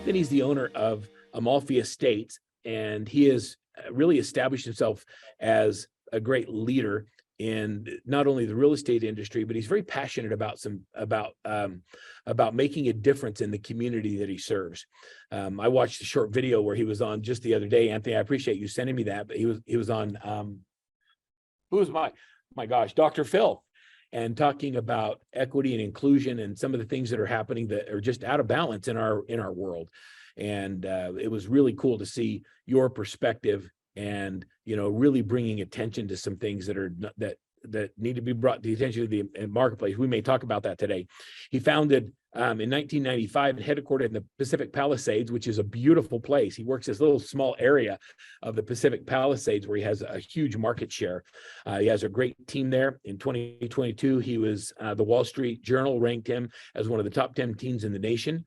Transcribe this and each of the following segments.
Anthony's the owner of Amalfi Estates, and he has really established himself as a great leader in not only the real estate industry, but he's very passionate about making a difference in the community that he serves. I watched a short video where he was on just the other day. Anthony, I appreciate you sending me that, but he was on who was my gosh, Dr. Phil, and talking about equity and inclusion and some of the things that are happening that are just out of balance in our world. And it was really cool to see your perspective and, you know, really bringing attention to some things that are that need to be brought to the attention of the marketplace. We may talk about that today. He founded in 1995 and headquartered in the Pacific Palisades, which is a beautiful place. He works this little small area of the Pacific Palisades where he has a huge market share. He has a great team there. In 2022, he was the Wall Street Journal ranked him as one of the top 10 teams in the nation.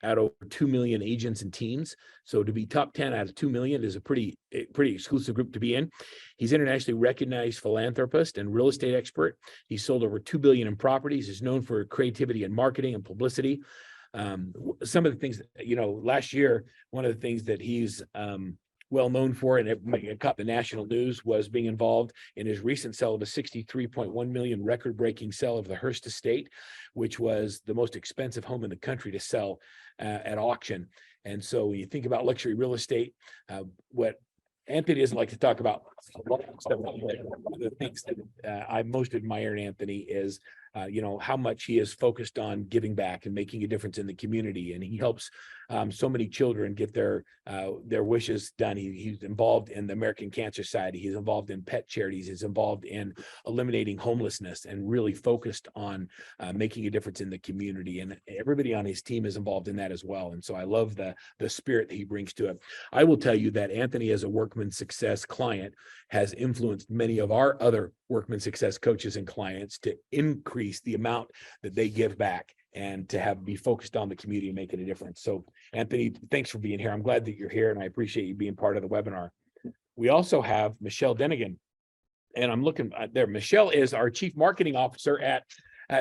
Out over 2 million agents and teams. So to be top 10 out of 2 million is a pretty exclusive group to be in. He's internationally recognized philanthropist and real estate expert. He's sold over 2 billion in properties. He's known for creativity and marketing and publicity. Some of the things, you know, last year, one of the things that he's well known for, and it caught the national news, was being involved in his recent sale of a 63.1 million record-breaking sale of the Hearst Estate, which was the most expensive home in the country to sell at auction. And so when you think about luxury real estate, what Anthony doesn't like to talk about, the things that I most admire in Anthony is, you know, how much he is focused on giving back and making a difference in the community. And he helps so many children get their wishes done. He's involved in the American Cancer Society. He's involved in pet charities. He's involved in eliminating homelessness and really focused on making a difference in the community. And everybody on his team is involved in that as well. And so I love the spirit that he brings to it. I will tell you that Anthony, as a Workman Success client, has influenced many of our other Workman Success coaches and clients to increase the amount that they give back and to be focused on the community and making a difference. So Anthony, thanks for being here. I'm glad that you're here, and I appreciate you being part of the webinar. We also have Michelle Denogean, and I'm looking there. Michelle is our Chief Marketing Officer at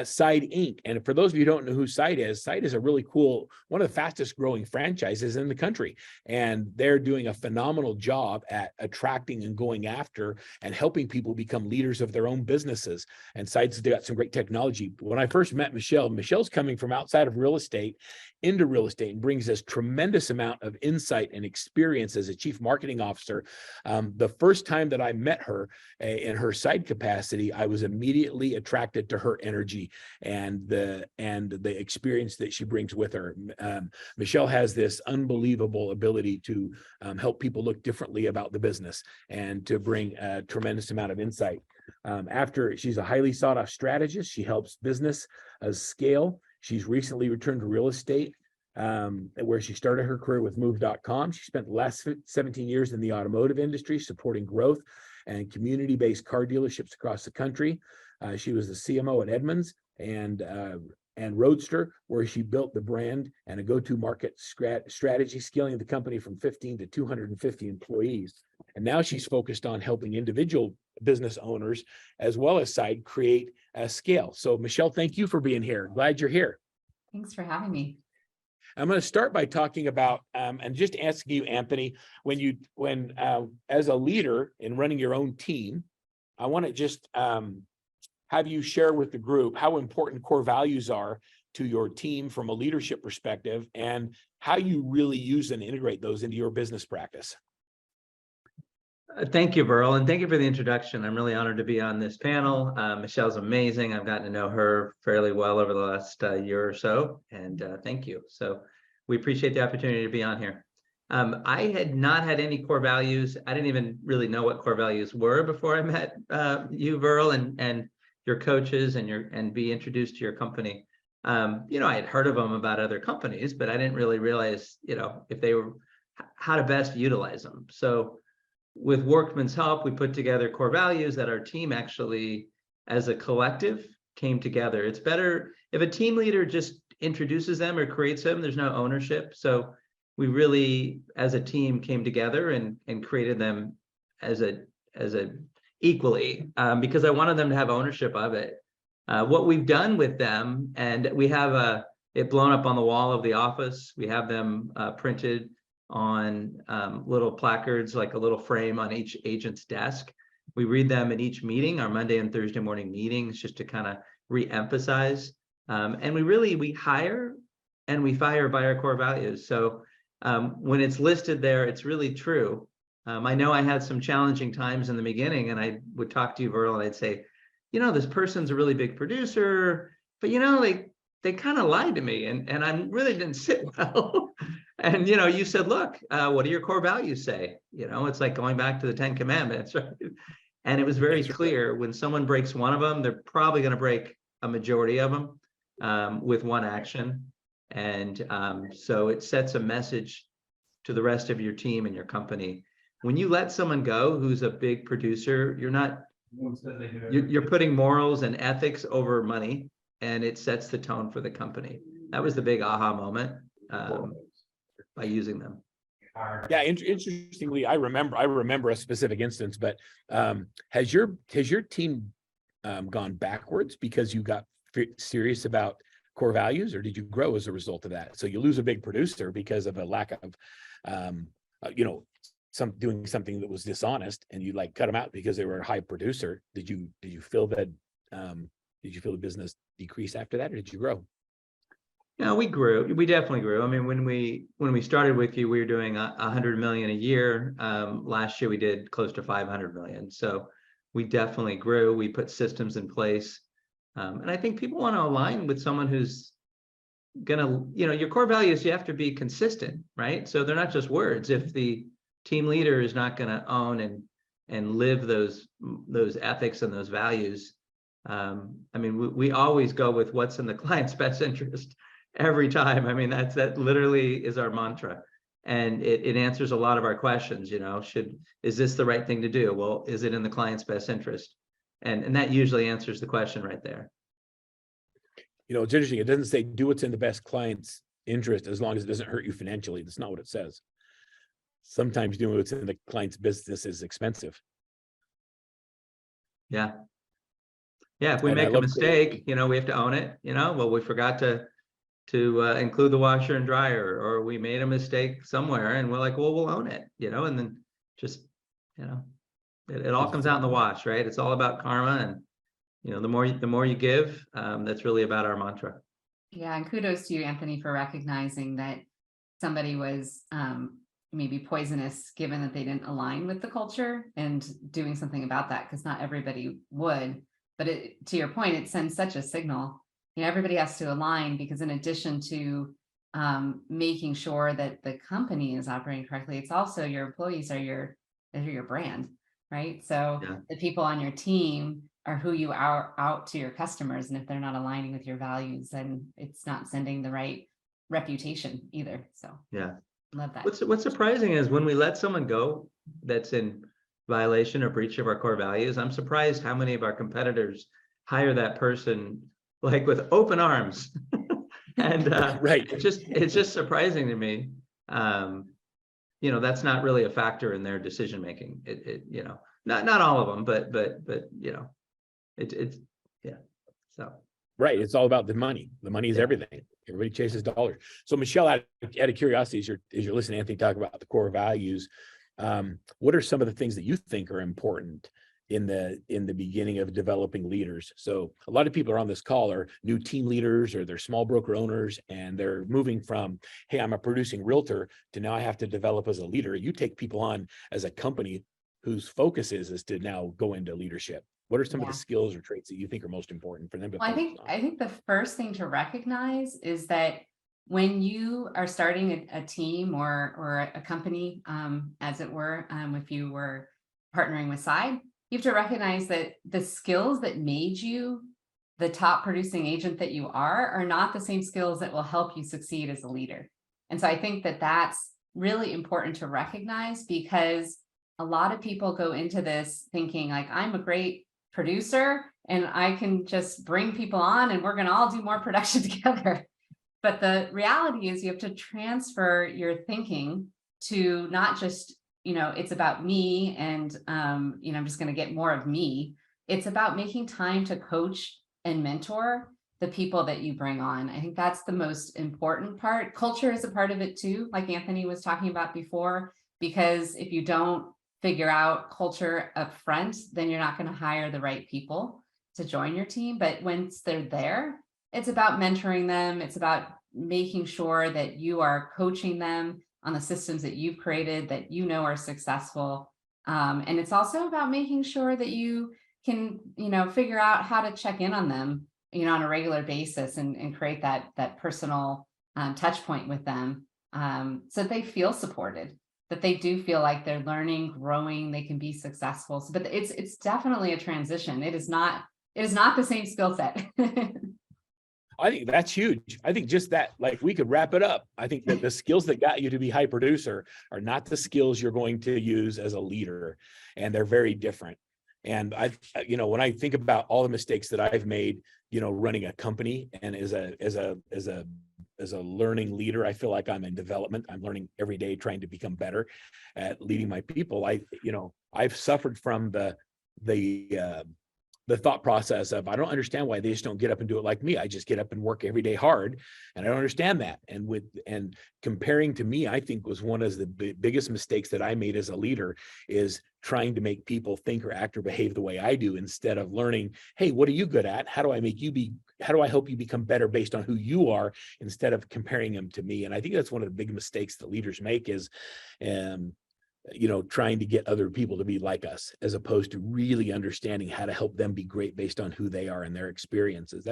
Side Inc. And for those of you who don't know who Side is a really cool, one of the fastest growing franchises in the country. And they're doing a phenomenal job at attracting and going after and helping people become leaders of their own businesses. And Side's got some great technology. When I first met Michelle's coming from outside of real estate into real estate and brings this tremendous amount of insight and experience as a chief marketing officer. The first time that I met her in her Side capacity, I was immediately attracted to her energy and the experience that she brings with her. Michelle has this unbelievable ability to help people look differently about the business and to bring a tremendous amount of insight. After she's a highly sought after strategist, she helps business scale. She's recently returned to real estate, where she started her career with Move.com. She spent the last 17 years in the automotive industry, supporting growth and community-based car dealerships across the country. She was the CMO at Edmunds and Roadster, where she built the brand and a go-to market strategy, scaling the company from 15 to 250 employees. And now she's focused on helping individual business owners as well as Side create a scale. So Michelle, thank you for being here. Glad you're here. Thanks for having me. I'm going to start by talking about and just asking you, Anthony, when as a leader in running your own team, I want to just have you share with the group how important core values are to your team from a leadership perspective and how you really use and integrate those into your business practice. Thank you, Verl, and thank you for the introduction. I'm really honored to be on this panel. Michelle's amazing. I've gotten to know her fairly well over the last year or so, and thank you. So we appreciate the opportunity to be on here. I had not had any core values. I didn't even really know what core values were before I met you, Verl, and your coaches and be introduced to your company. You know, I had heard of them about other companies, but I didn't really realize, you know, if they were, how to best utilize them. So with Workman's help, we put together core values that our team actually, as a collective, came together. It's better if a team leader just introduces them or creates them, there's no ownership. So we really, as a team, came together and created them as a equally, because I wanted them to have ownership of it. What we've done with them, and we have it blown up on the wall of the office. We have them printed on little placards, like a little frame on each agent's desk. We read them at each meeting, our Monday and Thursday morning meetings, just to kind of re-emphasize. And we hire and we fire by our core values. So when it's listed there, it's really true. I know I had some challenging times in the beginning, and I would talk to you, Verl, and I'd say, this person's a really big producer, but they kind of lied to me, and I really didn't sit well. And you said, look, what do your core values say? It's like going back to the 10 Commandments, right? And it was very clear, when someone breaks one of them, they're probably going to break a majority of them with one action. And so it sets a message to the rest of your team and your company. When you let someone go who's a big producer, you're putting morals and ethics over money, and it sets the tone for the company. That was the big aha moment by using them. Yeah, interestingly, I remember a specific instance, but has your team gone backwards because you got serious about core values, or did you grow as a result of that? So you lose a big producer because of a lack of doing something that was dishonest, and you cut them out because they were a high producer. Did you feel that did you feel the business decrease after that, or did you grow? Yeah, we grew. We definitely grew. I mean, when we started with you, we were doing 100 million a year. Last year we did close to 500 million. So we definitely grew. We put systems in place, and I think people want to align with someone who's gonna, your core values. You have to be consistent, right? So they're not just words. If the team leader is not going to own and live those ethics and those values, I mean, we always go with what's in the client's best interest. Every time. I mean, that literally is our mantra, and it answers a lot of our questions. Is this the right thing to do? Well, is it in the client's best interest? And that usually answers the question right there. It's interesting. It doesn't say do what's in the best client's interest as long as it doesn't hurt you financially. That's not what it says. Sometimes doing what's in the client's business is expensive. Yeah. If we make a mistake, we have to own it. Well, we forgot to include the washer and dryer, or we made a mistake somewhere, and we're like, well, we'll own it, and then just, it all comes out in the wash, right? It's all about karma, and the more you give, that's really about our mantra. Yeah, and kudos to you, Anthony, for recognizing that somebody was maybe poisonous, given that they didn't align with the culture, and doing something about that, because not everybody would. But to your point, it sends such a signal. Everybody has to align, because in addition to making sure that the company is operating correctly, it's also your employees are your brand, right? So the people on your team are who you are out to your customers. And if they're not aligning with your values, then it's not sending the right reputation either. So love that. What's surprising is when we let someone go that's in violation or breach of our core values, I'm surprised how many of our competitors hire that person with open arms. And right. It's just surprising to me. That's not really a factor in their decision making. Not all of them, but it's so. Right. It's all about the money. The money is everything. Everybody chases dollars. So Michelle, out of curiosity, as you're listening to Anthony talk about the core values, what are some of the things that you think are important in the beginning of developing leaders? So a lot of people are on this call are new team leaders, or they're small broker owners, and they're moving from, hey, I'm a producing realtor, to now I have to develop as a leader. You take people on as a company whose focus is to now go into leadership. What are some of the skills or traits that you think are most important for them to focus on? I think the first thing to recognize is that when you are starting a team or a company, as it were, if you were partnering with Side, you have to recognize that the skills that made you the top producing agent that you are not the same skills that will help you succeed as a leader. And so I think that that's really important to recognize, because a lot of people go into this thinking like, I'm a great producer and I can just bring people on and we're going to all do more production together. But the reality is you have to transfer your thinking to not just, it's about me and, I'm just going to get more of me. It's about making time to coach and mentor the people that you bring on. I think that's the most important part. Culture is a part of it too, like Anthony was talking about before, because if you don't figure out culture up front, then you're not going to hire the right people to join your team. But once they're there, it's about mentoring them. It's about making sure that you are coaching them on the systems that you've created that you know are successful. And it's also about making sure that you can, figure out how to check in on them, on a regular basis and create that personal touch point with them, so that they feel supported, that they do feel like they're learning, growing, they can be successful. So, but it's definitely a transition. It is not the same skill set. I think that's huge. I think just that, like, we could wrap it up. I think that the skills that got you to be high producer are not the skills you're going to use as a leader, and they're very different. And when I think about all the mistakes that I've made, running a company and as a learning leader, I feel like I'm in development. I'm learning every day, trying to become better at leading my people. I've suffered from the thought process of, I don't understand why they just don't get up and do it like me. I just get up and work every day hard, and I don't understand that. And comparing to me, I think was one of the biggest mistakes that I made as a leader, is trying to make people think or act or behave the way I do, instead of learning, hey, what are you good at? How do I help you become better based on who you are, instead of comparing them to me? And I think that's one of the big mistakes that leaders make, is trying to get other people to be like us, as opposed to really understanding how to help them be great based on who they are and their experiences.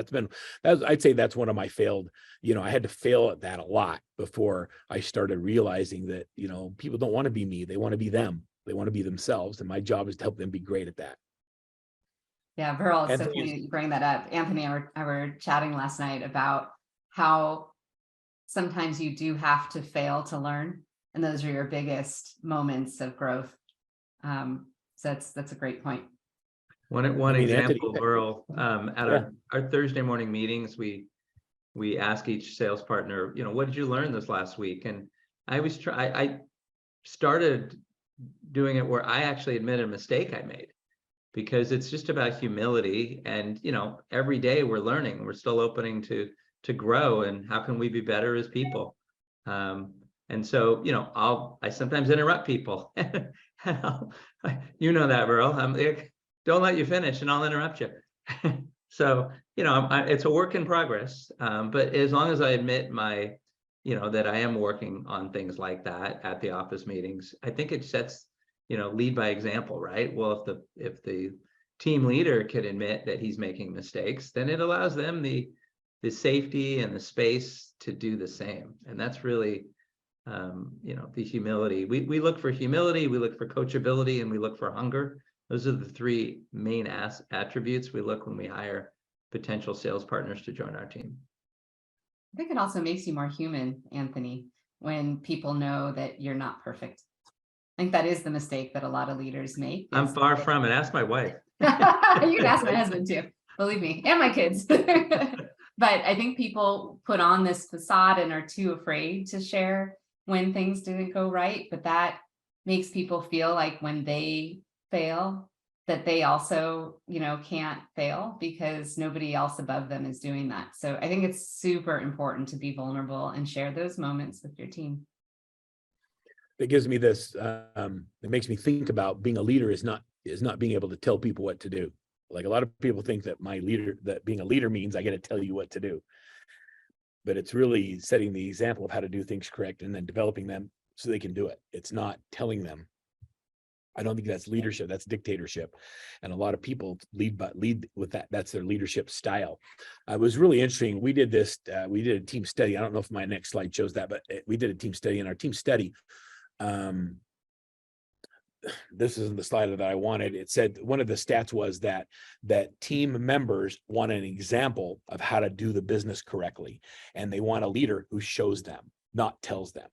I'd say that's one of my failed, I had to fail at that a lot before I started realizing that, people don't want to be me. They want to be them. They want to be themselves. And my job is to help them be great at that. Yeah, Verl, it's so Anthony, funny you bring that up. Anthony and I were chatting last night about how sometimes you do have to fail to learn. And those are your biggest moments of growth. So that's a great point. One example, Anthony, Verl, at our Thursday morning meetings, we ask each sales partner, what did you learn this last week? And I started doing it where I actually admitted a mistake I made, because it's just about humility. And, every day we're learning, we're still opening to grow. And how can we be better as people? And so, I sometimes interrupt people. You know that, Verl. I'm like, don't let you finish and I'll interrupt you. So, it's a work in progress. But as long as I admit that I am working on things like that at the office meetings, I think it sets, lead by example, right? Well, if the team leader could admit that he's making mistakes, then it allows them the safety and the space to do the same. And that's really, the humility. We look for humility, we look for coachability, and we look for hunger. Those are the three main attributes we look when we hire potential sales partners to join our team. I think it also makes you more human, Anthony, when people know that you're not perfect. I think that is the mistake that a lot of leaders make. I'm far from it. Ask my wife. You can ask my husband too, believe me, and my kids. But I think people put on this facade and are too afraid to share when things didn't go right. But that makes people feel like when they fail, that they also, can't fail because nobody else above them is doing that. So I think it's super important to be vulnerable and share those moments with your team. it gives me this, it makes me think about being a leader is not being able to tell people what to do. Like, a lot of people think that that being a leader means I got to tell you what to do. But it's really setting the example of how to do things correct and then developing them so they can do it. It's not telling them. I don't think that's leadership, that's dictatorship. And a lot of people lead with that. That's their leadership style. It was really interesting. We did a team study. I don't know if my next slide shows that, but we did a team study. In our team study, this isn't the slide that I wanted. It said one of the stats was that team members want an example of how to do the business correctly. And they want a leader who shows them, not tells them.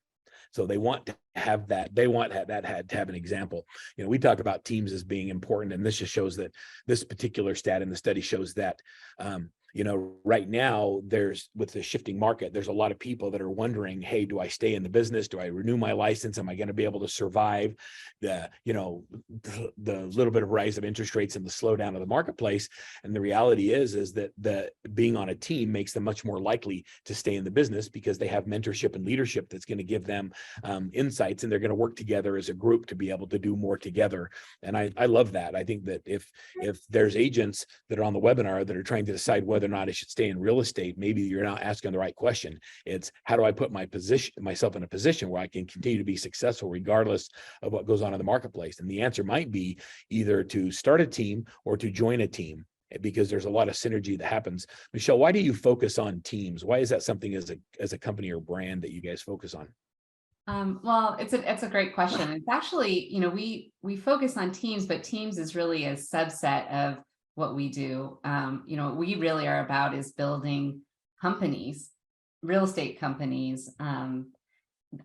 So they want to have that. They want that had to have an example. We talk about teams as being important, and this just shows that this particular stat in the study shows that Right now with the shifting market, there's a lot of people that are wondering, hey, do I stay in the business? Do I renew my license? Am I going to be able to survive the little bit of rise of interest rates and the slowdown of the marketplace? And the reality is that being on a team makes them much more likely to stay in the business, because they have mentorship and leadership that's going to give them insights, and they're going to work together as a group to be able to do more together. And I love that. I think that if there's agents that are on the webinar that are trying to decide whether or not I should stay in real estate, maybe you're not asking the right question. It's, how do I put myself in a position where I can continue to be successful regardless of what goes on in the marketplace? And the answer might be either to start a team or to join a team, because there's a lot of synergy that happens. Michelle, why do you focus on teams? Why is that something as a company or brand that you guys focus on? Well, it's a great question. It's actually, we focus on teams, but teams is really a subset of what we do. What we really are about is building companies, real estate companies,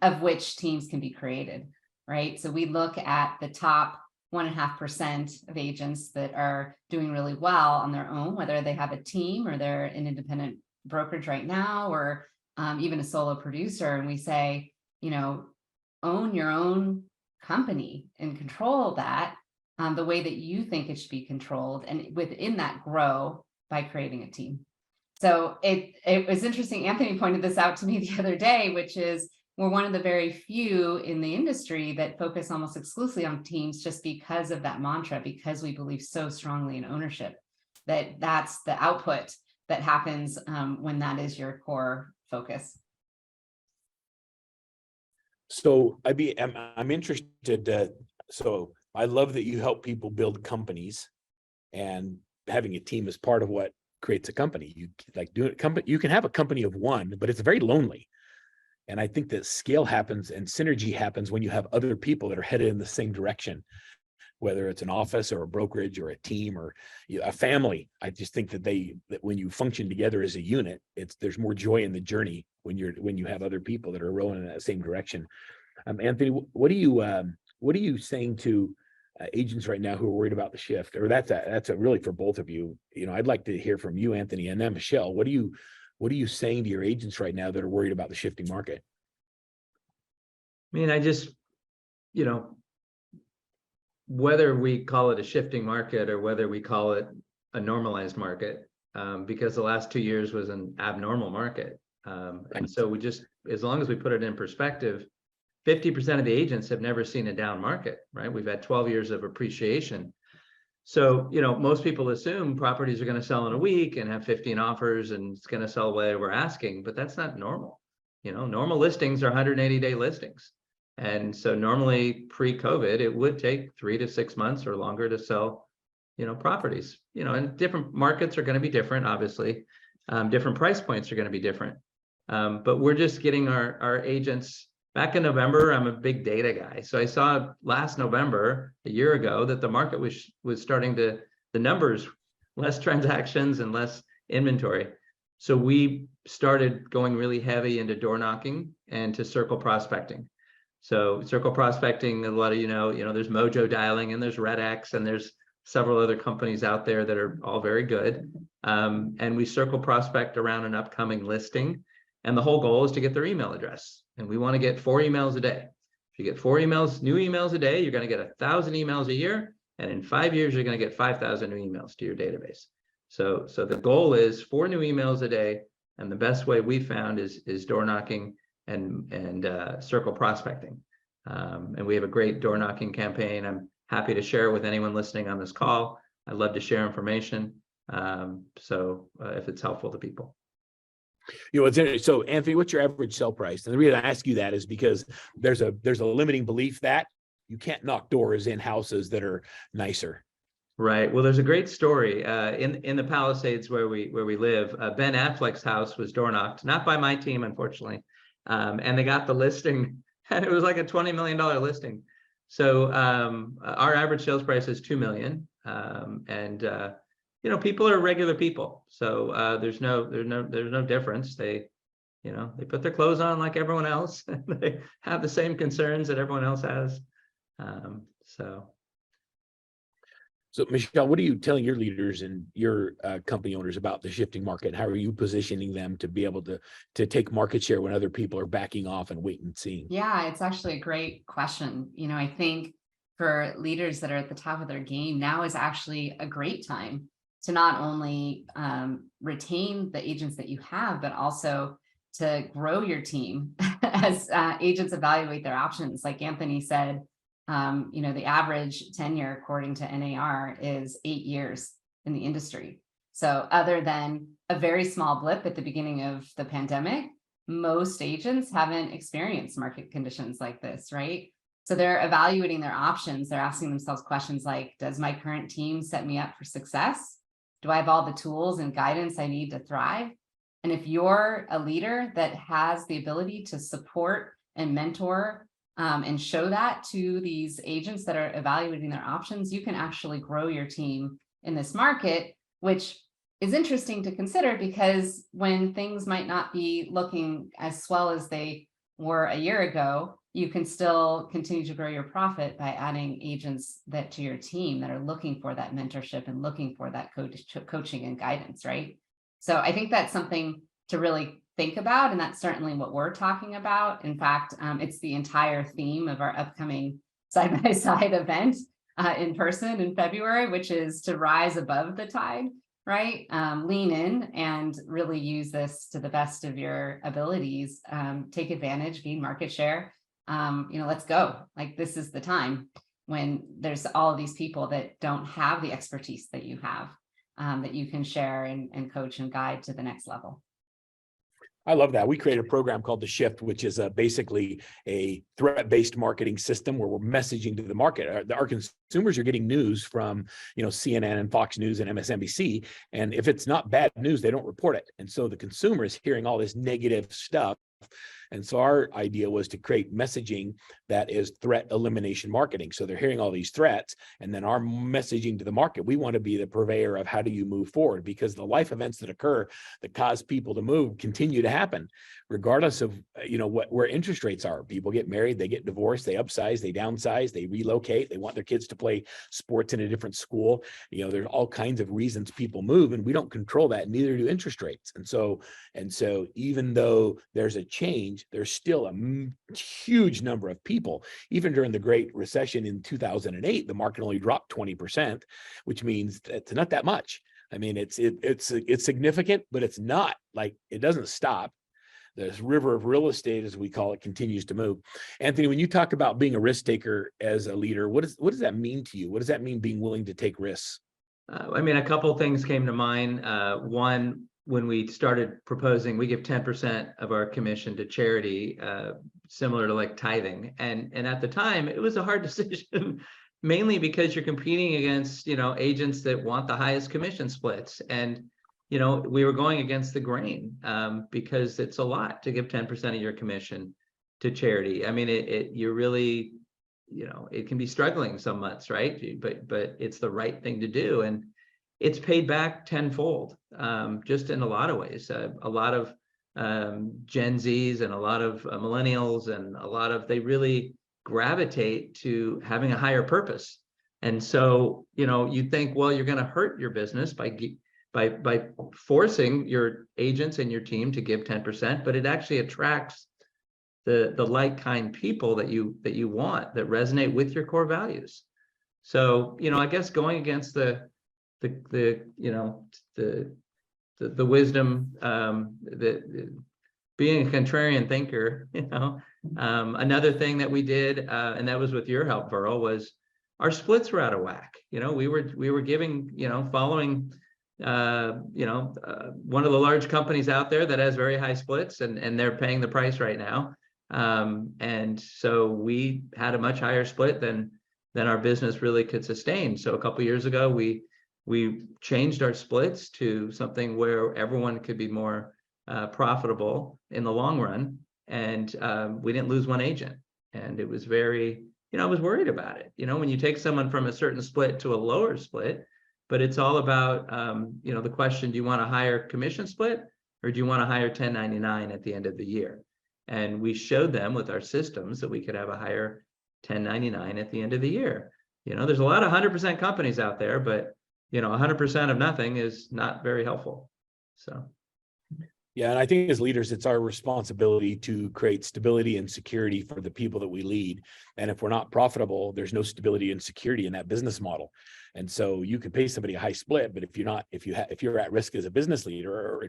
of which teams can be created, right? So we look at the top 1.5% of agents that are doing really well on their own, whether they have a team or they're an independent brokerage right now, or even a solo producer. And we say, own your own company and control that the way that you think it should be controlled, and within that grow by creating a team. So it was interesting. Anthony pointed this out to me the other day, which is we're one of the very few in the industry that focus almost exclusively on teams, just because of that mantra, because we believe so strongly in ownership, that's the output that happens when that is your core focus. So I'm interested. So I love that you help people build companies, and having a team is part of what creates a company. You can have a company of one, but it's very lonely. And I think that scale happens and synergy happens when you have other people that are headed in the same direction, whether it's an office or a brokerage or a team or a family. I just think that when you function together as a unit, there's more joy in the journey when you have other people that are rowing in that same direction. Anthony, what are you saying to agents right now who are worried about the shift? Or that's really for both of you. I'd like to hear from you, Anthony, and then Michelle. What are you saying to your agents right now that are worried about the shifting market? I mean, I just, whether we call it a shifting market or whether we call it a normalized market, because the last 2 years was an abnormal market. And so we just, as long as we put it in perspective, 50% of the agents have never seen a down market, right? We've had 12 years of appreciation. So, most people assume properties are going to sell in a week and have 15 offers and it's going to sell the way we're asking, but that's not normal. Normal listings are 180-day listings. And so normally pre-COVID, it would take 3 to 6 months or longer to sell, properties, and different markets are going to be different, obviously. Different price points are going to be different. But we're just getting our agents. Back in November, I'm a big data guy. So I saw last November, a year ago, that the market was starting to, the numbers, less transactions and less inventory. So we started going really heavy into door knocking and to circle prospecting. So circle prospecting, a lot of there's Mojo Dialing and there's RedX and there's several other companies out there that are all very good. And we circle prospect around an upcoming listing. And the whole goal is to get their email address. And we want to get 4 emails a day. If you get 4 emails, new emails a day, you're going to get 1,000 emails a year. And in 5 years, you're going to get 5,000 new emails to your database. So the goal is 4 new emails a day. And the best way we found is door knocking and circle prospecting. And we have a great door knocking campaign. I'm happy to share with anyone listening on this call. I love to share information. So if it's helpful to people. It's interesting. So Anthony, what's your average sell price? And the reason I ask you that is because there's a limiting belief that you can't knock doors in houses that are nicer. Right. Well, there's a great story in the Palisades where we live. Ben Affleck's house was door knocked, not by my team, unfortunately, and they got the listing, and it was like a $20 million listing. So our average sales price is $2 million, and people are regular people, so there's no difference. They put their clothes on like everyone else, and they have the same concerns that everyone else has. So Michelle, what are you telling your leaders and your company owners about the shifting market? How are you positioning them to be able to take market share when other people are backing off and wait and seeing? Yeah, it's actually a great question. I think for leaders that are at the top of their game, now is actually a great time to not only retain the agents that you have, but also to grow your team as agents evaluate their options. Like Anthony said, the average tenure according to NAR is 8 years in the industry. So other than a very small blip at the beginning of the pandemic, most agents haven't experienced market conditions like this, right? So they're evaluating their options. They're asking themselves questions like, does my current team set me up for success? Do I have all the tools and guidance I need to thrive? And if you're a leader that has the ability to support and mentor and show that to these agents that are evaluating their options, you can actually grow your team in this market, which is interesting to consider, because when things might not be looking as swell as they were a year ago, you can still continue to grow your profit by adding agents to your team that are looking for that mentorship and looking for that coaching and guidance, right? So I think that's something to really think about, and that's certainly what we're talking about. In fact, it's the entire theme of our upcoming side-by-side event in person in February, which is to rise above the tide. Right? Lean in and really use this to the best of your abilities. Take advantage, gain market share. Let's go. Like, this is the time when there's all of these people that don't have the expertise that you have, that you can share and coach and guide to the next level. I love that. We created a program called The Shift, which is basically a threat-based marketing system where we're messaging to the market. Our consumers are getting news from, CNN and Fox News and MSNBC. And if it's not bad news, they don't report it. And so the consumer is hearing all this negative stuff. And so our idea was to create messaging that is threat elimination marketing. So they're hearing all these threats, and then our messaging to the market, we want to be the purveyor of how do you move forward, because the life events that occur that cause people to move continue to happen, regardless of, where interest rates are. People get married, they get divorced, they upsize, they downsize, they relocate, they want their kids to play sports in a different school. There's all kinds of reasons people move, and we don't control that, neither do interest rates. And so even though there's a change, there's still a huge number of people. Even during the Great Recession in 2008, the market only dropped 20%, which means it's not that much. I mean, it's significant, but it's not like, it doesn't stop. This river of real estate, as we call it, continues to move. Anthony, when you talk about being a risk taker as a leader, what does that mean to you? What does that mean, being willing to take risks? A couple of things came to mind. One, when we started proposing, we give 10% of our commission to charity, similar to like tithing. And at the time, it was a hard decision, mainly because you're competing against, agents that want the highest commission splits. And, we were going against the grain because it's a lot to give 10% of your commission to charity. I mean, you're really, it can be struggling some months, right? But it's the right thing to do. And it's paid back tenfold, just in a lot of ways. A lot of Gen Zs and a lot of millennials and they really gravitate to having a higher purpose. And so, you think, well, you're going to hurt your business by forcing your agents and your team to give 10%, but it actually attracts the like kind people that you want, that resonate with your core values. So, I guess going against the wisdom, being a contrarian thinker, another thing that we did, and that was with your help, Verl, was our splits were out of whack. We were giving, following, one of the large companies out there that has very high splits, and they're paying the price right now. And so we had a much higher split than our business really could sustain. So a couple of years ago, we changed our splits to something where everyone could be more profitable in the long run. And we didn't lose one agent. And it was very, I was worried about it. When you take someone from a certain split to a lower split, but it's all about, the question, do you want a higher commission split, or do you want a higher 1099 at the end of the year? And we showed them with our systems that we could have a higher 1099 at the end of the year. There's a lot of 100% companies out there, but 100% of nothing is not very helpful. So. Yeah, and I think as leaders, it's our responsibility to create stability and security for the people that we lead. And if we're not profitable, there's no stability and security in that business model. And so you can pay somebody a high split, but if you're at risk as a business leader,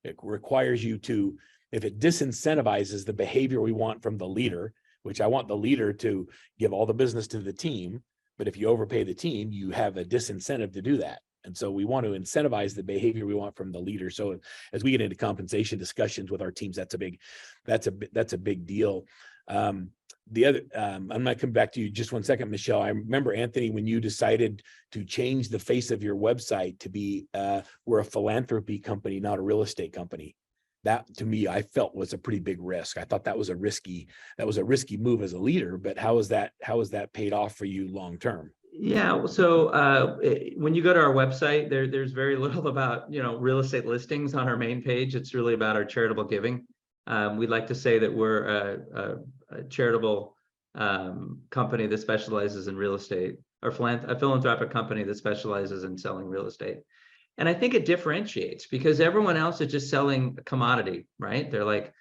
it requires you to, if it disincentivizes the behavior we want from the leader, which I want the leader to give all the business to the team, but if you overpay the team, you have a disincentive to do that. And so we want to incentivize the behavior we want from the leader. So as we get into compensation discussions with our teams, that's a big deal. I'm going to come back to you just one second, Michelle. I remember, Anthony, when you decided to change the face of your website to be, we're a philanthropy company, not a real estate company. That, to me, I felt was a pretty big risk. I thought that was a risky move as a leader, but how is that paid off for you long term? Yeah, so when you go to our website, there's very little about real estate listings on our main page. It's really about our charitable giving. We'd like to say that we're a charitable company that specializes in real estate, or a philanthropic company that specializes in selling real estate. And I think it differentiates because everyone else is just selling a commodity, right? They're like,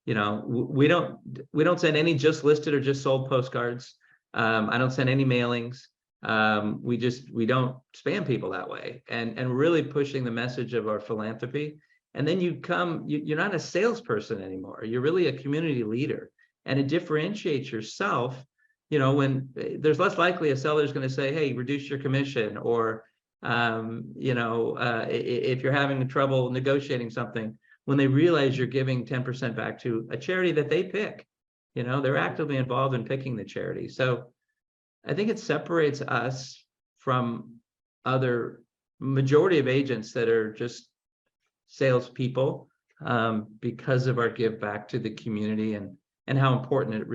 we don't send any just listed or just sold postcards. I don't send any mailings. We don't spam people that way, and really pushing the message of our philanthropy. And then you're not a salesperson anymore. You're really a community leader, and it differentiates yourself. When there's less likely a seller is going to say, "Hey, reduce your commission," or if you're having trouble negotiating something, when they realize you're giving 10% back to a charity that they pick, they're actively involved in picking the charity. So I think it separates us from other majority of agents that are just salespeople, because of our give back to the community and how important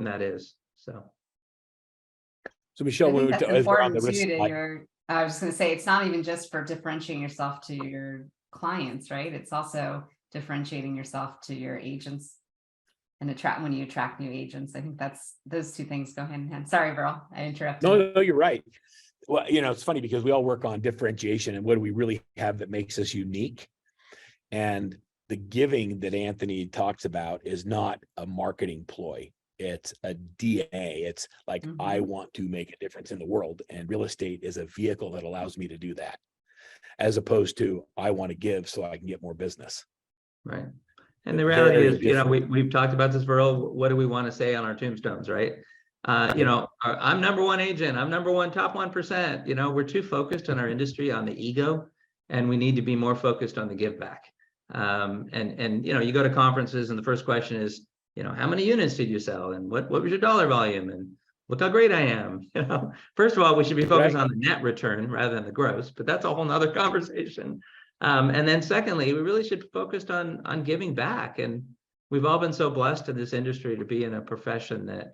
that is. So Michelle, I think that's important too. I was just going to say, it's not even just for differentiating yourself to your clients, right? It's also differentiating yourself to your agents. And when you attract new agents. I think those two things go hand in hand. Sorry, Verl, I interrupted. No, you're right. Well, it's funny because we all work on differentiation and what do we really have that makes us unique. And the giving that Anthony talks about is not a marketing ploy. It's a DNA. It's like, I want to make a difference in the world, and real estate is a vehicle that allows me to do that, as opposed to I want to give so I can get more business. Right. And the reality is, we've talked about this, Verl. What do we want to say on our tombstones, right? I'm number one agent. I'm number one, top 1%. We're too focused on our industry, on the ego, and we need to be more focused on the give back. You go to conferences, and the first question is, how many units did you sell, and what was your dollar volume, and look how great I am. First of all, we should be focused on the net return rather than the gross, but that's a whole nother conversation. And then secondly, we really should be focused on giving back. And we've all been so blessed in this industry to be in a profession that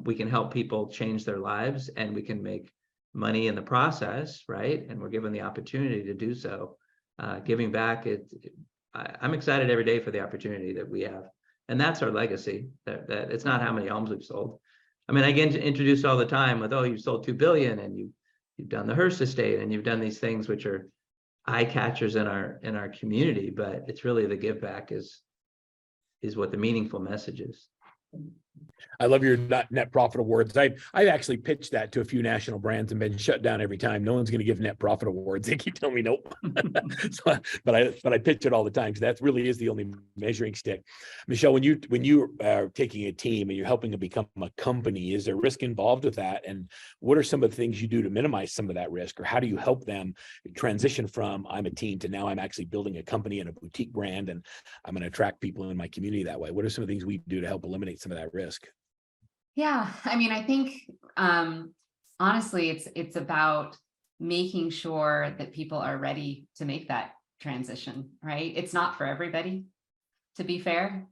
we can help people change their lives, and we can make money in the process, right? And we're given the opportunity to do so. Giving back, I'm excited every day for the opportunity that we have. And that's our legacy, that it's not how many homes we've sold. I mean, I get introduced all the time with, you've sold 2 billion, and you've done the Hearst estate, and you've done these things which are eye catchers in our community, but it's really the give back is what the meaningful message is. I love your net profit awards. I've actually pitched that to a few national brands and been shut down every time. No one's going to give net profit awards. They keep telling me nope. But I pitch it all the time because that really is the only measuring stick. Michelle, when you are taking a team and you're helping to become a company, is there risk involved with that? And what are some of the things you do to minimize some of that risk, or how do you help them transition from I'm a team to now I'm actually building a company and a boutique brand, and I'm going to attract people in my community that way? What are some of the things we do to help eliminate some of that risk? Yeah, I mean, I think honestly, it's about making sure that people are ready to make that transition, right? It's not for everybody, to be fair.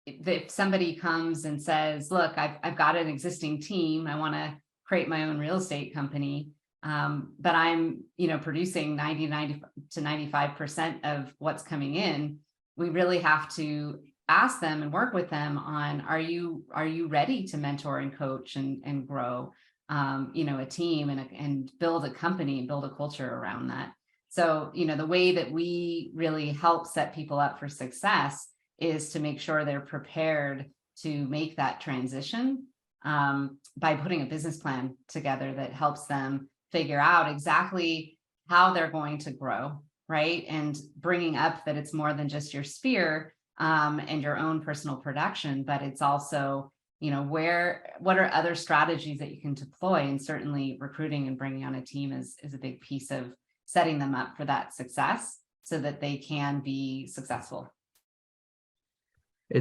If somebody comes and says, look, I've got an existing team, I want to create my own real estate company, but I'm producing 90 to 95% of what's coming in, we really have to ask them and work with them on, are you ready to mentor and coach and grow, a team and build a company and build a culture around that. So, the way that we really help set people up for success is to make sure they're prepared to make that transition, by putting a business plan together that helps them figure out exactly how they're going to grow, right? And bringing up that it's more than just your sphere, and your own personal production, but it's also, what are other strategies that you can deploy? And certainly recruiting and bringing on a team is a big piece of setting them up for that success so that they can be successful.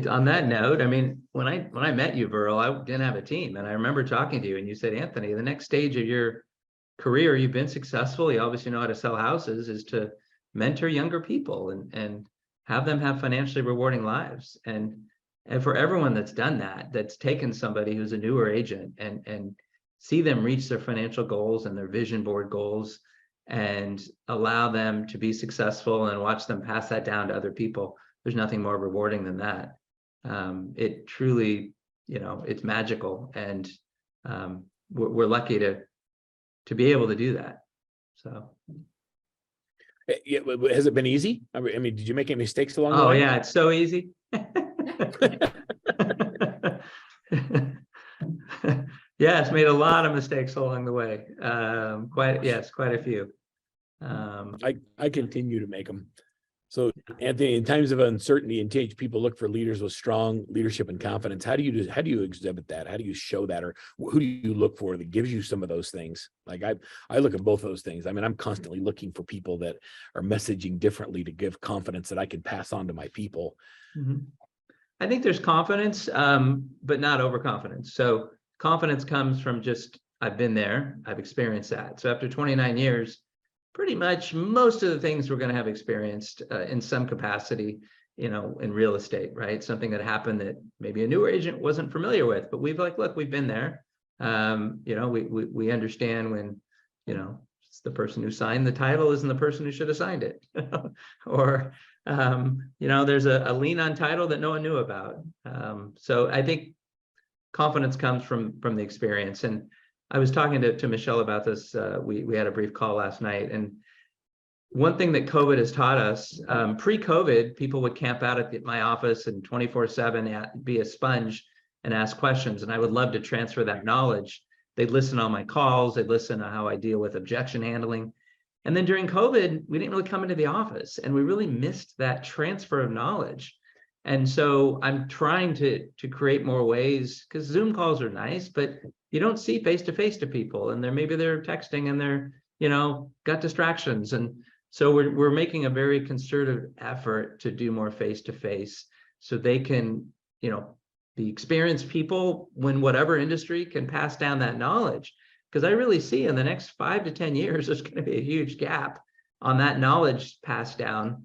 On that note, I mean, when I met you, Verl, I didn't have a team, and I remember talking to you, and you said, Anthony, the next stage of your career, you've been successful, you obviously know how to sell houses, is to mentor younger people and have them have financially rewarding lives. And for everyone that's done that, that's taken somebody who's a newer agent and see them reach their financial goals and their vision board goals and allow them to be successful and watch them pass that down to other people, there's nothing more rewarding than that. It truly, it's magical, and we're lucky to be able to do that. So. Yeah, has it been easy? I mean, did you make any mistakes along the way? Oh yeah, it's so easy. Yes, made a lot of mistakes along the way. Quite a few. I continue to make them. So, Anthony, in times of uncertainty and change, people look for leaders with strong leadership and confidence. How do you exhibit that? How do you show that, or who do you look for that gives you some of those things? Like I look at both those things. I mean, I'm constantly looking for people that are messaging differently to give confidence that I can pass on to my people. Mm-hmm. I think there's confidence, but not overconfidence. So confidence comes from just, I've been there, I've experienced that. So after 29 years, pretty much most of the things we're going to have experienced in some capacity, in real estate, right? Something that happened that maybe a newer agent wasn't familiar with, but we've look, we've been there. We understand when, it's the person who signed the title isn't the person who should have signed it. Or, there's a lien on title that no one knew about. So I think confidence comes from the experience. And I was talking to Michelle about this. We had a brief call last night, and one thing that COVID has taught us, pre-COVID, people would camp out at my office and 24/7 be a sponge and ask questions, and I would love to transfer that knowledge. They'd listen on my calls, they'd listen to how I deal with objection handling. And then during COVID, we didn't really come into the office, and we really missed that transfer of knowledge. And so I'm trying to create more ways, because Zoom calls are nice, but you don't see face-to-face to people, and maybe they're texting and they're, got distractions. And so we're making a very concerted effort to do more face-to-face so they can, the experienced people in whatever industry can pass down that knowledge. Because I really see in the next 5 to 10 years, there's going to be a huge gap on that knowledge passed down,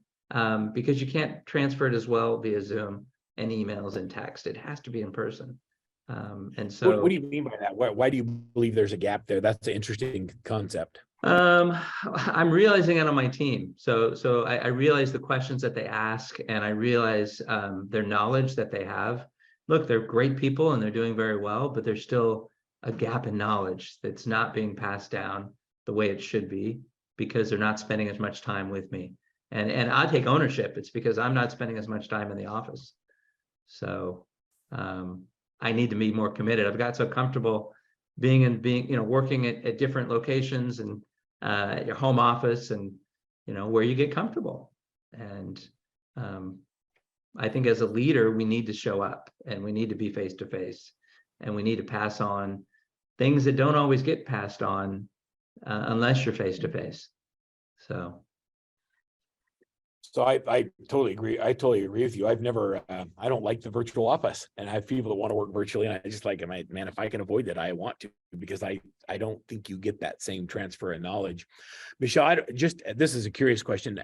because you can't transfer it as well via Zoom and emails and text. It has to be in person. And so what do you mean by that? Why do you believe there's a gap there? That's an interesting concept. I'm realizing it on my team. So I realize the questions that they ask, and I realize their knowledge that they have. Look, they're great people and they're doing very well, but there's still a gap in knowledge that's not being passed down the way it should be, because they're not spending as much time with me. And I take ownership. It's because I'm not spending as much time in the office. So I need to be more committed. I've got so comfortable working at different locations and at your home office, and where you get comfortable. And I think as a leader, we need to show up, and we need to be face to face, and we need to pass on things that don't always get passed on unless you're face to face. So I totally agree. I totally agree with you. I've never, I don't like the virtual office, and I have people that want to work virtually, and I just like, man, if I can avoid that, I want to, because I don't think you get that same transfer of knowledge. Michelle, this is a curious question.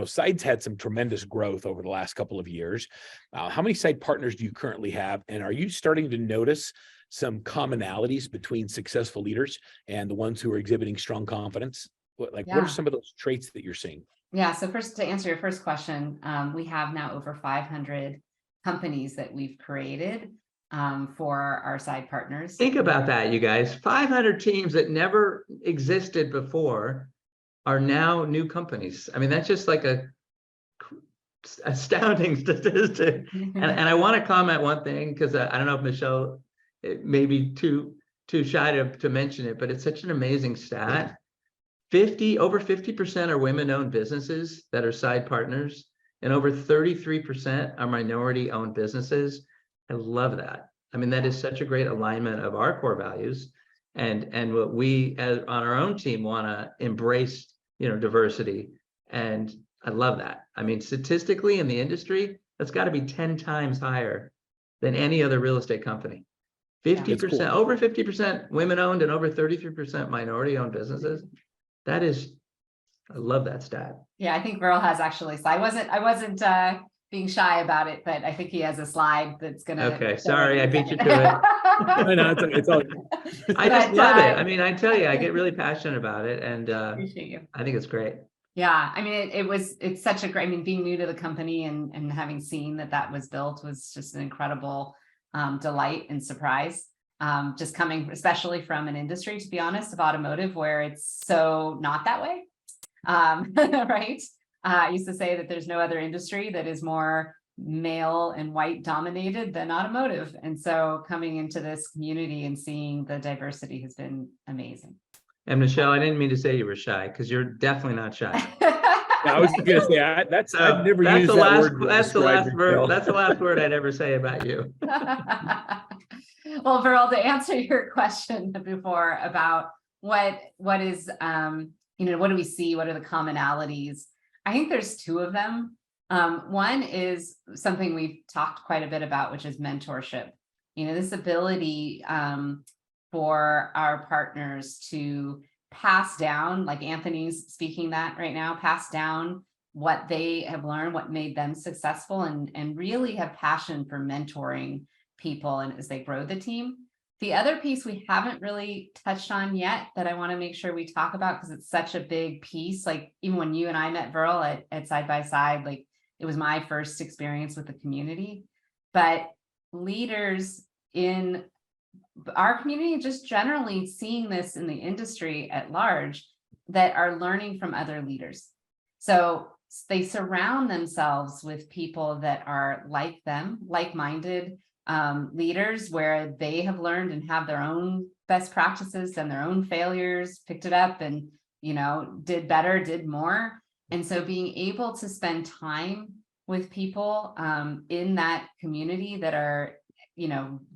Side's had some tremendous growth over the last couple of years. How many side partners do you currently have? And are you starting to notice some commonalities between successful leaders and the ones who are exhibiting strong confidence? What are some of those traits that you're seeing? Yeah. So first, to answer your first question, we have now over 500 companies that we've created for our side partners. Think about that, you guys. 500 teams that never existed before are now new companies. I mean, that's just like a astounding statistic. And I want to comment one thing, because I don't know if Michelle, it may be too shy to mention it, but it's such an amazing stat. Over 50% are women-owned businesses that are side partners, and over 33% are minority-owned businesses. I love that. I mean, that is such a great alignment of our core values, and what we on our own team want to embrace, diversity. And I love that. I mean, statistically in the industry, that's got to be 10 times higher than any other real estate company. 50%, cool. over 50% women-owned and over 33% minority-owned businesses. That is, I love that stat. Yeah, I think Verl has actually. So I wasn't being shy about it, but I think he has a slide that's gonna. Okay, sorry, I beat you to it. I know it's all. I just love it. I mean, I tell you, I get really passionate about it, and Appreciate you. I think it's great. Yeah, I mean, it's such a great. I mean, being new to the company and having seen that was built was just an incredible delight and surprise. Just coming, especially from an industry, to be honest, of automotive, where it's so not that way. Right. I used to say that there's no other industry that is more male and white dominated than automotive. And so coming into this community and seeing the diversity has been amazing. And Michelle, I didn't mean to say you were shy, because you're definitely not shy. I was going to say I've never used that word. That's the last word I'd ever say about you. Well, Verl, to answer your question before about what is, what do we see? What are the commonalities? I think there's two of them. One is something we've talked quite a bit about, which is mentorship. This ability for our partners to pass down, like Anthony's speaking that right now, pass down what they have learned, what made them successful, and really have passion for mentoring people and as they grow the team. The other piece we haven't really touched on yet that I want to make sure we talk about, because it's such a big piece. Like even when you and I met Verl at Side by Side, like it was my first experience with the community, but leaders in our community, just generally seeing this in the industry at large, that are learning from other leaders. So they surround themselves with people that are like them, like-minded leaders, where they have learned and have their own best practices and their own failures, picked it up and, did better, did more. And so being able to spend time with people in that community that are,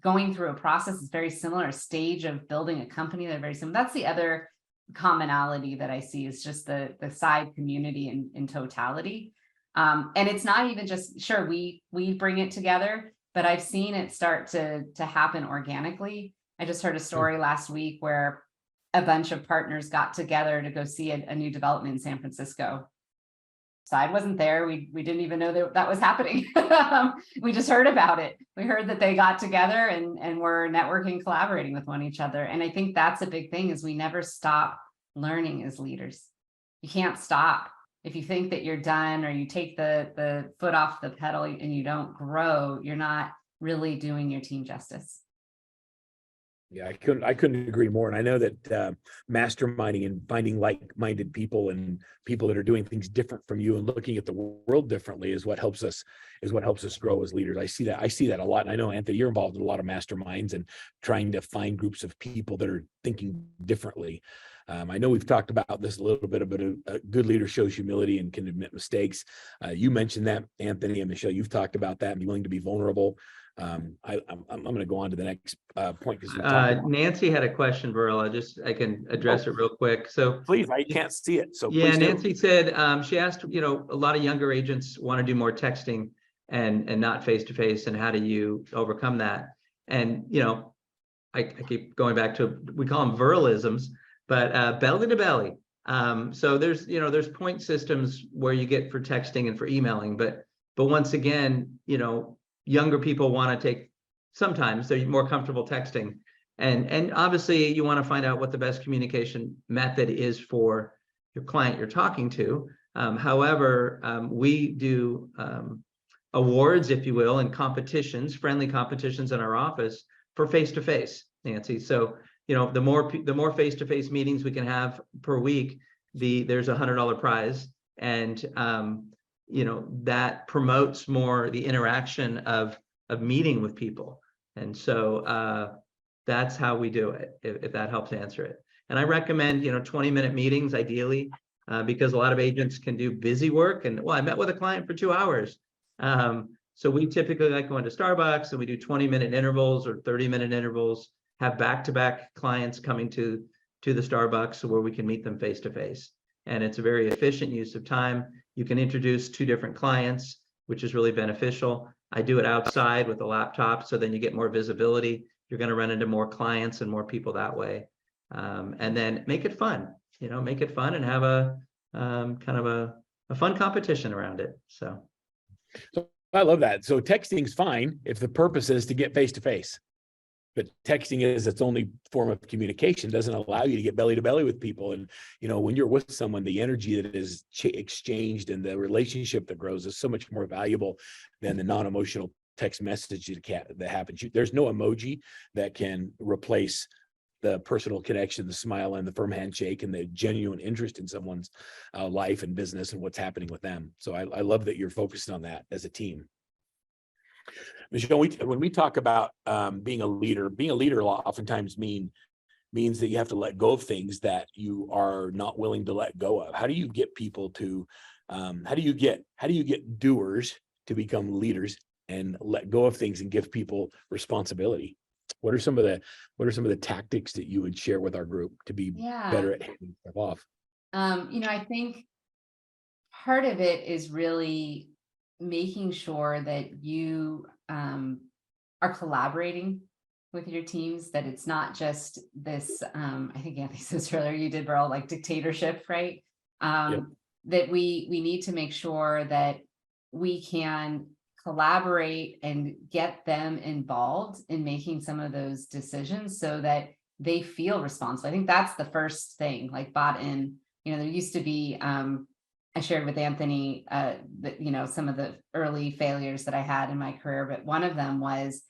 going through a process is very similar, a stage of building a company that are very similar. That's the other commonality that I see, is just the side community in totality. And it's not even just, sure, we bring it together, but I've seen it start to happen organically. I just heard a story last week where a bunch of partners got together to go see a new development in San Francisco. Side wasn't there. We didn't even know that was happening. We just heard about it. We heard that they got together and were networking, collaborating with each other. And I think that's a big thing, is we never stop learning as leaders. You can't stop. If you think that you're done, or you take the foot off the pedal and you don't grow, you're not really doing your team justice. Yeah, I couldn't agree more. And I know that masterminding and finding like-minded people and people that are doing things different from you and looking at the world differently is what helps us grow as leaders. I see that a lot. And I know, Anthony, you're involved in a lot of masterminds and trying to find groups of people that are thinking differently. I know we've talked about this a little bit, but a good leader shows humility and can admit mistakes. You mentioned that, Anthony, and Michelle, you've talked about that, and be willing to be vulnerable. I'm going to go on to the next point, because Nancy had a question, Verl. I can address it real quick. So please, I can't see it. So yeah, please Nancy said she asked, a lot of younger agents want to do more texting and not face to face, and how do you overcome that? And I keep going back to, we call them Verlisms, but belly to belly. So there's point systems where you get for texting and for emailing, but once again, younger people want to take, sometimes they're more comfortable texting, and obviously you want to find out what the best communication method is for your client you're talking to. However, we do awards, if you will, and competitions, friendly competitions in our office for face-to-face, Nancy. So, you know, the more face-to-face meetings we can have per week, there's $100 prize. And, you know, that promotes more the interaction of meeting with people. And so that's how we do it, if that helps answer it. And I recommend, you know, 20-minute meetings ideally, because a lot of agents can do busy work. And well, I met with a client for 2 hours. So we typically like going to Starbucks, and we do 20-minute intervals or 30-minute intervals, have back-to-back clients coming to the Starbucks where we can meet them face-to-face. And it's a very efficient use of time. You can introduce 2 different clients, which is really beneficial. I do it outside with a laptop, so then you get more visibility. You're going to run into more clients and more people that way. And then make it fun, you know, make it fun and have a kind of a fun competition around it. So I love that. So texting's fine if the purpose is to get face-to-face. But texting is its only form of communication, doesn't allow you to get belly to belly with people. And, you know, when you're with someone, the energy that is exchanged and the relationship that grows is so much more valuable than the non-emotional text message that happens. There's no emoji that can replace the personal connection, the smile and the firm handshake and the genuine interest in someone's life and business and what's happening with them. So I love that you're focused on that as a team. Michelle, when we talk about being a leader oftentimes means that you have to let go of things that you are not willing to let go of. How do you get people to, how do you get doers to become leaders and let go of things and give people responsibility? What are some of the tactics that you would share with our group to be better at handing stuff off? You know, I think part of it is really making sure that you are collaborating with your teams, that it's not just this, I think Anthony said this earlier, you did, Verl, like dictatorship, right? Yep. That we need to make sure that we can collaborate and get them involved in making some of those decisions so that they feel responsible. I think that's the first thing, like bought in. You know, there used to be, I shared with Anthony, that, you know, some of the early failures that I had in my career, but one of them was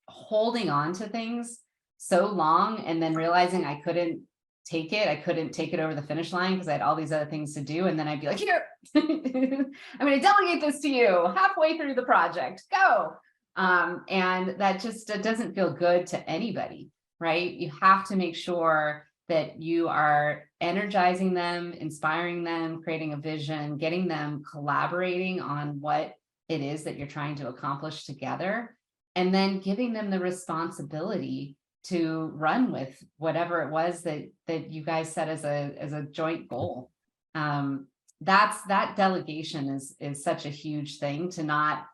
holding on to things so long and then realizing I couldn't take it over the finish line because I had all these other things to do. And then I'd be like, here, I'm going to delegate this to you halfway through the project, go. And that just doesn't feel good to anybody, right? You have to make sure that you are energizing them, inspiring them, creating a vision, getting them collaborating on what it is that you're trying to accomplish together, and then giving them the responsibility to run with whatever it was that you guys set as a joint goal. That delegation is such a huge thing, to not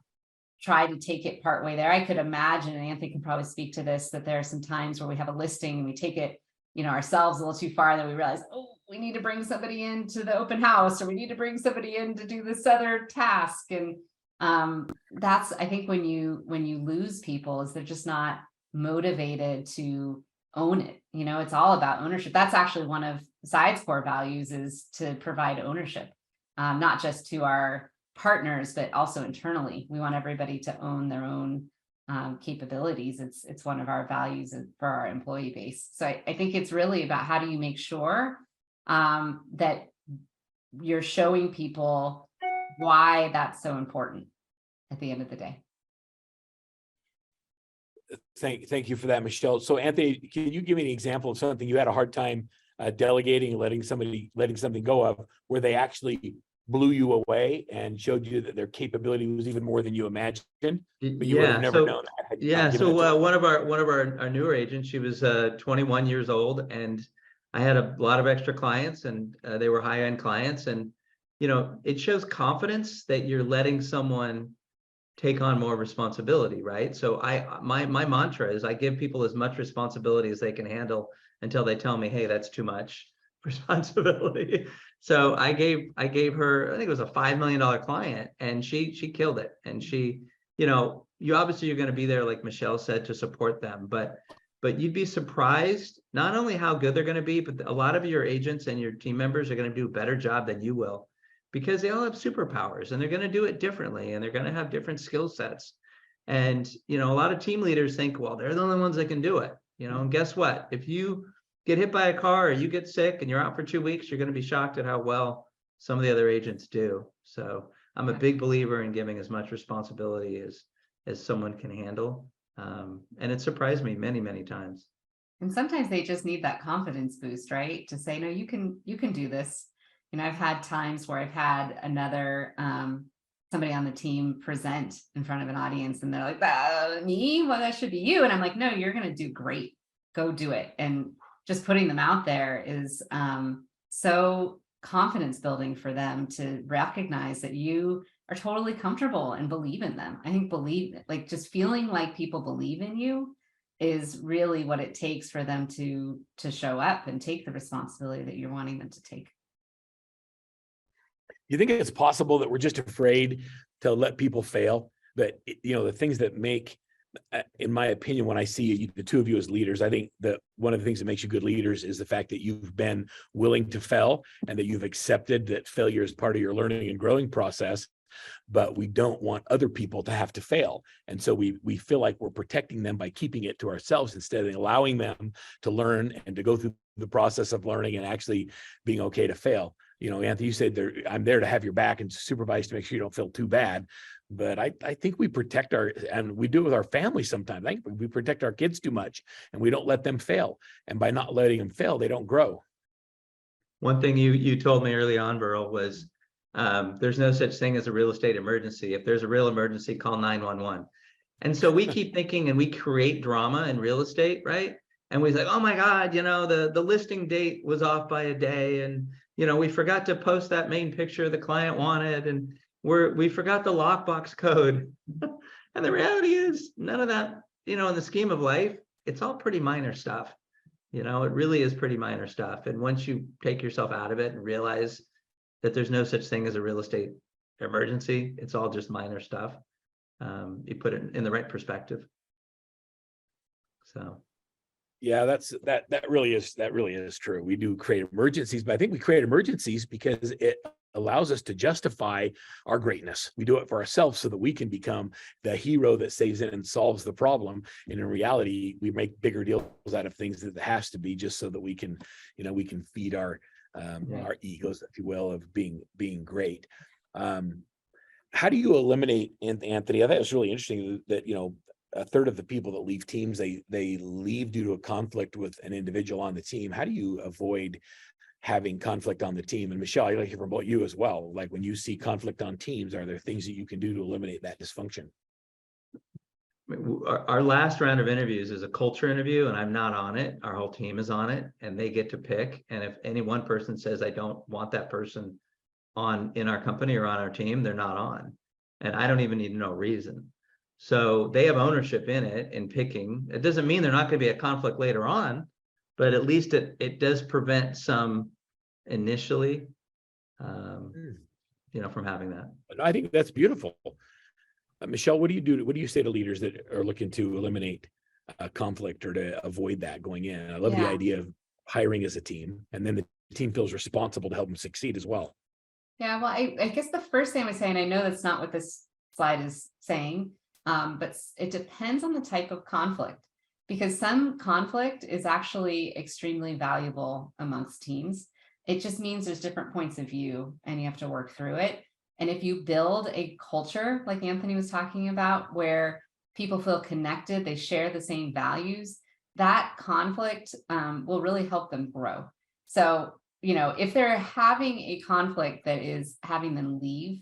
try to take it partway there. I could imagine, and Anthony can probably speak to this, that there are some times where we have a listing and we take it, you know, ourselves a little too far, and then we realize, oh, we need to bring somebody into the open house, or we need to bring somebody in to do this other task. And that's, I think, when you lose people, is they're just not motivated to own it. You know, it's all about ownership. That's actually one of Side's core values, is to provide ownership, not just to our partners, but also internally. We want everybody to own their own capabilities. It's one of our values for our employee base. So I think it's really about, how do you make sure that you're showing people why that's so important at the end of the day. Thank you for that, Michelle. So Anthony, can you give me an example of something you had a hard time delegating, letting something go of, where they actually blew you away and showed you that their capability was even more than you imagined, but you would have never known that? Yeah. So one of our newer agents, she was 21 years old, and I had a lot of extra clients, and they were high-end clients. And, you know, it shows confidence that you're letting someone take on more responsibility, right? So my mantra is, I give people as much responsibility as they can handle until they tell me, hey, that's too much responsibility. So I gave her, I think it was a $5 million client, and she killed it. And she, you know, you're going to be there, like Michelle said, to support them, but you'd be surprised not only how good they're going to be, but a lot of your agents and your team members are going to do a better job than you will, because they all have superpowers and they're going to do it differently and they're going to have different skill sets. And, you know, a lot of team leaders think, well, they're the only ones that can do it, you know, and guess what? If you get hit by a car or you get sick and you're out for 2 weeks, you're going to be shocked at how well some of the other agents do. So I'm a big believer in giving as much responsibility as someone can handle. And it surprised me many, many times. And sometimes they just need that confidence boost, right? To say, no, you can do this. You know, I've had times where I've had another somebody on the team present in front of an audience and they're like, me? Well, that should be you. And I'm like, no, you're going to do great. Go do it. And just putting them out there is so confidence building for them to recognize that you are totally comfortable and believe in them. I think like just feeling like people believe in you is really what it takes for them to show up and take the responsibility that you're wanting them to take. You think it's possible that we're just afraid to let people fail? That, you know, the things that make, in my opinion, when I see the two of you as leaders, I think that one of the things that makes you good leaders is the fact that you've been willing to fail and that you've accepted that failure is part of your learning and growing process. But we don't want other people to have to fail. And so we feel like we're protecting them by keeping it to ourselves instead of allowing them to learn and to go through the process of learning and actually being okay to fail. You know, Anthony, you said I'm there to have your back and supervise to make sure you don't feel too bad. But I think we protect and we do it with our family sometimes. I think we protect our kids too much and we don't let them fail. And by not letting them fail, they don't grow. One thing you told me early on, Verl, was there's no such thing as a real estate emergency. If there's a real emergency, call 911. And so we keep thinking and we create drama in real estate, right? And we say, oh my God, you know, the listing date was off by a day. And, you know, we forgot to post that main picture the client wanted. And we forgot the lockbox code. And the reality is none of that, you know, in the scheme of life, it's all pretty minor stuff. You know, it really is pretty minor stuff. And once you take yourself out of it and realize that there's no such thing as a real estate emergency, it's all just minor stuff. You put it in the right perspective. So. Yeah, that really is true. We do create emergencies, but I think we create emergencies because it allows us to justify our greatness. We do it for ourselves so that we can become the hero that saves it and solves the problem. And in reality, we make bigger deals out of things that it has to be just so that we can, you know, we can feed our egos, if you will, of being great. How do you eliminate, Anthony? I thought it was really interesting that, you know, a third of the people that leave teams, they leave due to a conflict with an individual on the team. How do you avoid having conflict on the team? And Michelle, I'd like to hear from both you as well. Like when you see conflict on teams, are there things that you can do to eliminate that dysfunction? Our last round of interviews is a culture interview, and I'm not on it. Our whole team is on it, and they get to pick. And if any one person says, I don't want that person in our company or on our team, they're not on. And I don't even need to know reason. So they have ownership in it, in picking. It doesn't mean they're not going to be a conflict later on, but at least it does prevent some initially, you know, from having that. I think that's beautiful. Michelle, what do you do? What do you say to leaders that are looking to eliminate conflict or to avoid that going in? I love the idea of hiring as a team, and then the team feels responsible to help them succeed as well. Yeah, well, I guess the first thing I would say, and I know that's not what this slide is saying, but it depends on the type of conflict, because some conflict is actually extremely valuable amongst teams. It just means there's different points of view and you have to work through it. And if you build a culture, like Anthony was talking about, where people feel connected, they share the same values, that conflict will really help them grow. So, you know, if they're having a conflict that is having them leave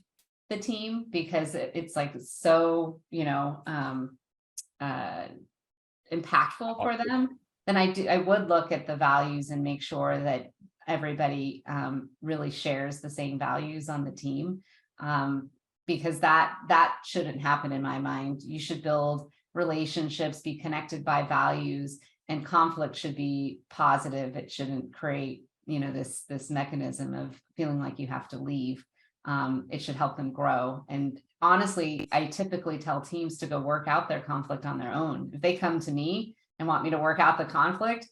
the team because it's like so, you know, impactful for them, then I would look at the values and make sure that everybody really shares the same values on the team, because that shouldn't happen in my mind. You should build relationships, be connected by values, and conflict should be positive. It shouldn't create, you know, this mechanism of feeling like you have to leave. It should help them grow. And honestly, I typically tell teams to go work out their conflict on their own. If they come to me and want me to work out the conflict,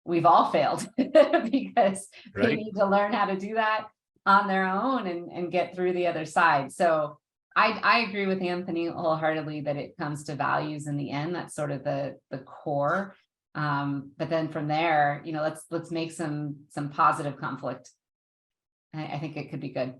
we've all failed because they need to learn how to do that. on their own and get through the other side. So I agree with Anthony wholeheartedly that it comes to values in the end. That's sort of the core. But then from there, let's make some positive conflict. I think it could be good.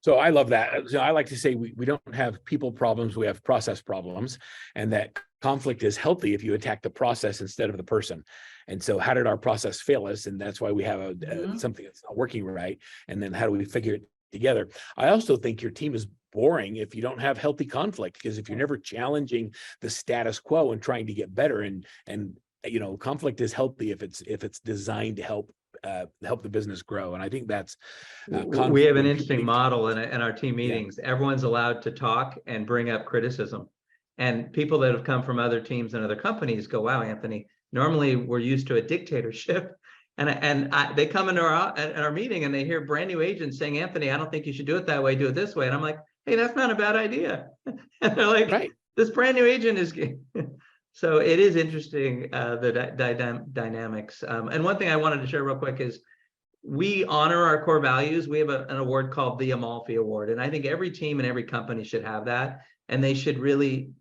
So I love that. So I like to say we don't have people problems, we have process problems, and that conflict is healthy if you attack the process instead of the person. And so how did our process fail us? And that's why we have something that's not working right. And then how do we figure it together? I also think your team is boring if you don't have healthy conflict, because if you're never challenging the status quo and trying to get better, and conflict is healthy if it's designed to help the business grow. And I think that's we have an interesting model in our team meetings. Yeah. Everyone's allowed to talk and bring up criticism, and people that have come from other teams and other companies go, wow, Anthony, normally we're used to a dictatorship. And they come into our meeting and they hear brand new agents saying, Anthony, I don't think you should do it that way, do it this way. And I'm like, hey, that's not a bad idea. And they're like, right. This brand new agent is so it is interesting, the dynamics. And one thing I wanted to share real quick is we honor our core values. We have an award called the Amalfi Award. And I think every team and every company should have that. And they should really,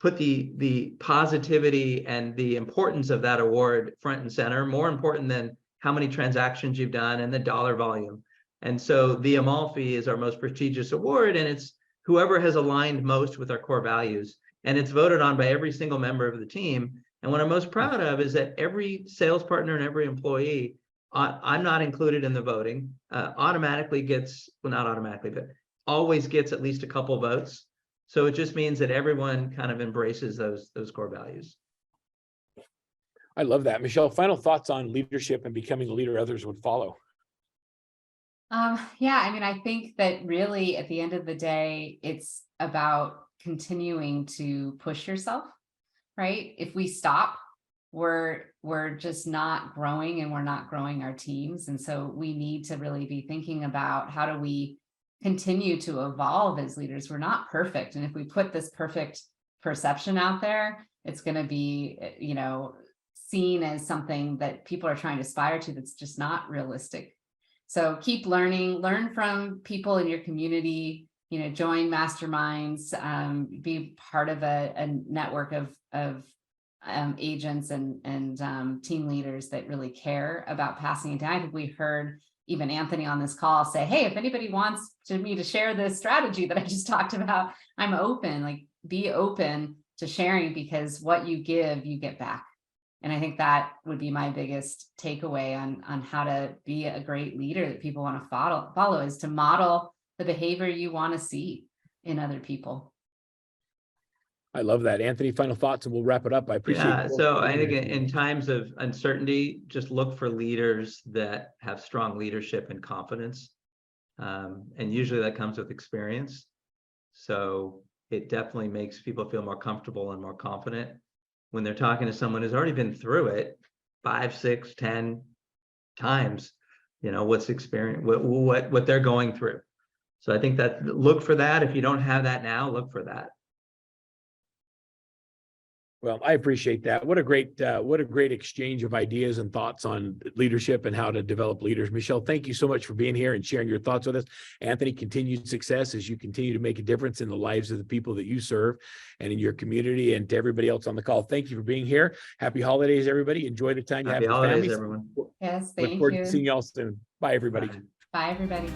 put the positivity and the importance of that award front and center, more important than how many transactions you've done and the dollar volume. And so the Amalfi is our most prestigious award, and it's whoever has aligned most with our core values. And it's voted on by every single member of the team. And what I'm most proud of is that every sales partner and every employee, I'm not included in the voting, automatically gets, well, not automatically, but always gets at least a couple votes. So it just means that everyone kind of embraces those core values. I love that. Michelle, final thoughts on leadership and becoming the leader others would follow. Yeah, I think that really at the end of the day, it's about continuing to push yourself, right? If we stop, we're just not growing, and we're not growing our teams. And so we need to really be thinking about how do we continue to evolve as leaders. We're not perfect. And if we put this perfect perception out there, it's going to be, seen as something that people are trying to aspire to that's just not realistic. So keep learning, learn from people in your community, join masterminds, be part of a network of agents and team leaders that really care about passing it down. I think we heard even Anthony on this call say, hey, if anybody wants me to share this strategy that I just talked about, I'm open. Be open to sharing, because what you give, you get back. And I think that would be my biggest takeaway on how to be a great leader that people want to follow is to model the behavior you want to see in other people. I love that. Anthony, final thoughts, and we'll wrap it up. I appreciate it. Yeah, so I think in times of uncertainty, just look for leaders that have strong leadership and confidence. And usually that comes with experience. So it definitely makes people feel more comfortable and more confident when they're talking to someone who's already been through it 5, 6, 10 times, what's experience, what they're going through. So I think that look for that. If you don't have that now, look for that. Well, I appreciate that. What a great exchange of ideas and thoughts on leadership and how to develop leaders. Michelle, thank you so much for being here and sharing your thoughts with us. Anthony, continued success as you continue to make a difference in the lives of the people that you serve and in your community. And to everybody else on the call, thank you for being here. Happy holidays, everybody. Enjoy the time you have with families. Everyone. Yes, thank you. Look forward to seeing you all soon. Bye, everybody. Bye, everybody.